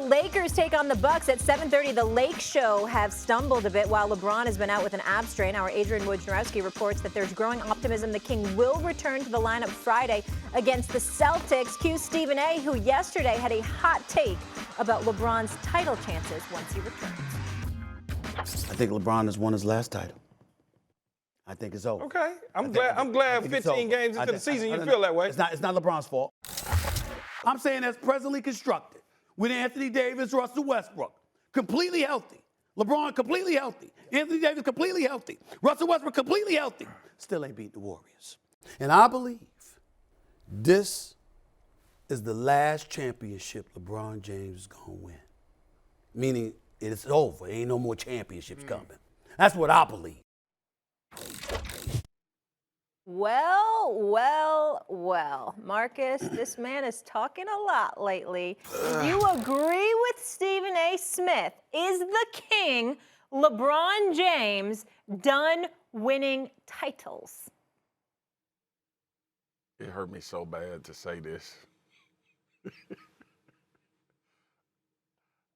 Lakers take on the Bucks at 7:30. The Lake Show have stumbled a bit while LeBron has been out with an ab strain. Our Adrian Wojnarowski reports that there's growing optimism the King will return to the lineup Friday against the Celtics. Cue Stephen A., who yesterday had a hot take about LeBron's title chances once he returns. I think LeBron has won his last title. I think it's over. Okay, I'm glad 15 games into the season you feel that way. It's not LeBron's fault. I'm saying that's presently constructed with Anthony Davis, Russell Westbrook, completely healthy. LeBron completely healthy. Anthony Davis completely healthy. Russell Westbrook completely healthy. Still ain't beat the Warriors. And I believe this is the last championship LeBron James is going to win. Meaning it's over. Ain't no more championships coming. That's what I believe. Well, Marcus, this man is talking a lot lately. You agree with Stephen A. Smith? Is the King, LeBron James, done winning titles? It hurt me so bad to say this.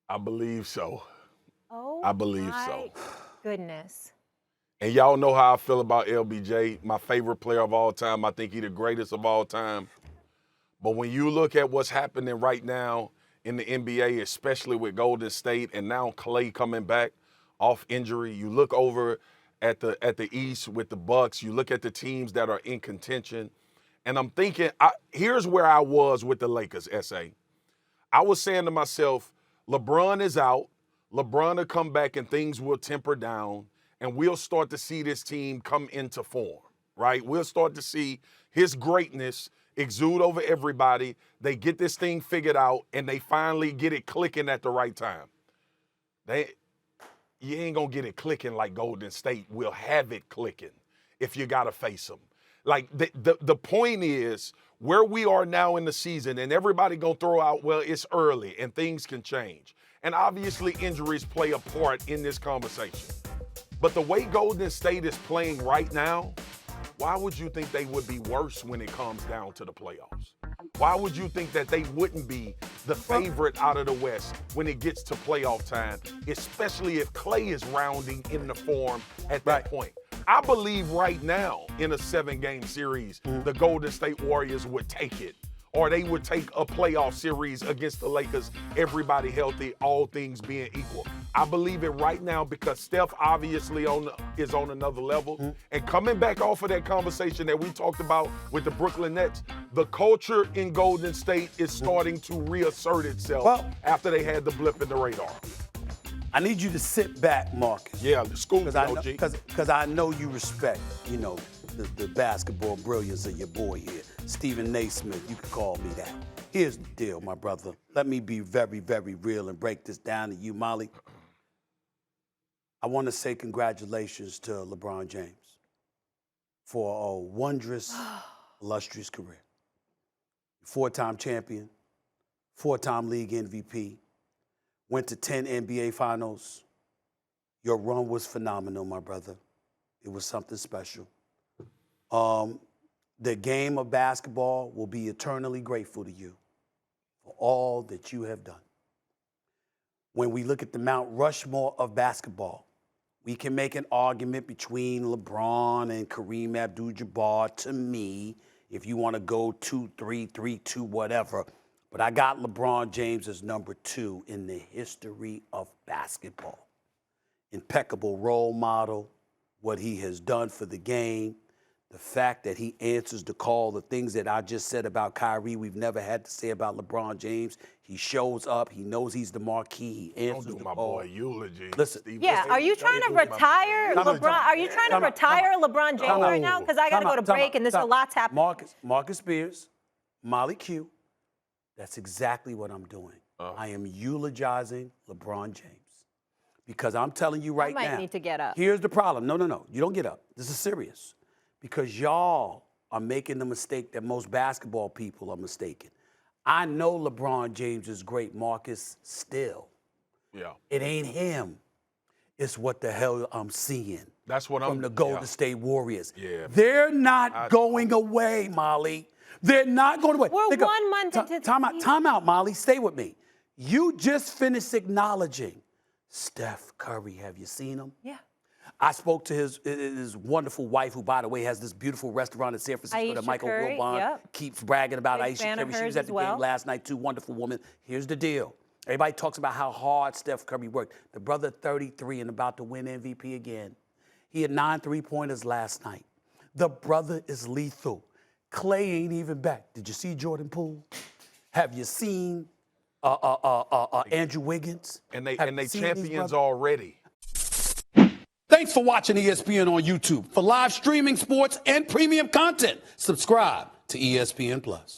I believe so. Oh, I believe so. Goodness. And y'all know how I feel about LBJ, my favorite player of all time. I think he's the greatest of all time. But when you look at what's happening right now in the NBA, especially with Golden State and now Klay coming back off injury, you look over at the East with the Bucks, you look at the teams that are in contention, and I'm thinking, here's where I was with the Lakers, S.A. I was saying to myself, LeBron is out, LeBron will come back and things will temper down, and we'll start to see this team come into form, right? We'll start to see his greatness exude over everybody. They get this thing figured out, and they finally get it clicking at the right time. You ain't going to get it clicking like Golden State will have it clicking if you got to face them. Like, the point is, where we are now in the season, and everybody going to throw out, well, it's early, and things can change. And obviously, injuries play a part in this conversation. But the way Golden State is playing right now, why would you think they would be worse when it comes down to the playoffs? Why would you think that they wouldn't be the favorite out of the West when it gets to playoff time, especially if Klay is rounding in the form at that point? I believe right now in a 7-game series, the Golden State Warriors would take it. Or they would take a playoff series against the Lakers, everybody healthy, all things being equal. I believe it right now because Steph obviously is on another level. And coming back off of that conversation that we talked about with the Brooklyn Nets, the culture in Golden State is starting to reassert itself after they had the blip in the radar. I need you to sit back, Marcus. Yeah, the school because I know you respect, the basketball brilliance of your boy here, Stephen A. Smith. You can call me that. Here's the deal, my brother. Let me be very, very real and break this down to you, Molly. I want to say congratulations to LeBron James for a wondrous, illustrious career. 4-time champion, 4-time league MVP, went to 10 NBA finals. Your run was phenomenal, my brother. It was something special. The game of basketball will be eternally grateful to you for all that you have done. When we look at the Mount Rushmore of basketball, we can make an argument between LeBron and Kareem Abdul-Jabbar, to me, if you want to go 2-3, 3-2, whatever. But I got LeBron James as number 2 in the history of basketball. Impeccable role model, what he has done for the game, the fact that he answers the call, the things that I just said about Kyrie, we've never had to say about LeBron James. He shows up. He knows he's the marquee. He answers the call. Don't do my boy eulogy. Listen. Are you trying to retire LeBron? Are you trying to retire LeBron James right now? Because I got to go to break, and there's a lot's happening. Marcus Spears, Molly Q. That's exactly what I'm doing. I am eulogizing LeBron James. Because I'm telling you right now. I might need to get up. Here's the problem. No. You don't get up. This is serious. Because y'all are making the mistake that most basketball people are mistaken. I know LeBron James is great, Marcus, still. Yeah. It ain't him. It's what the hell I'm seeing. That's what from the Golden State Warriors. Yeah. They're not going away, Molly. They're not going away. We're 1 month into the Time out, Molly. Stay with me. You just finished acknowledging Steph Curry. Have you seen him? Yeah. I spoke to his wonderful wife, who, by the way, has this beautiful restaurant in San Francisco that Michael Curry, Wilbon yep. keeps bragging about. Big Aisha fan of Curry, she was hers at as the well. game last night, too. Wonderful woman. Here's the deal. Everybody talks about how hard Steph Curry worked. The brother, 33 and about to win MVP again. He had 9 3-pointers last night. The brother is lethal. Clay ain't even back. Did you see Jordan Poole? Have you seen Andrew Wiggins? And they Have you seen these champions brothers? already. Thanks for watching ESPN on YouTube. For live streaming sports and premium content, subscribe to ESPN Plus.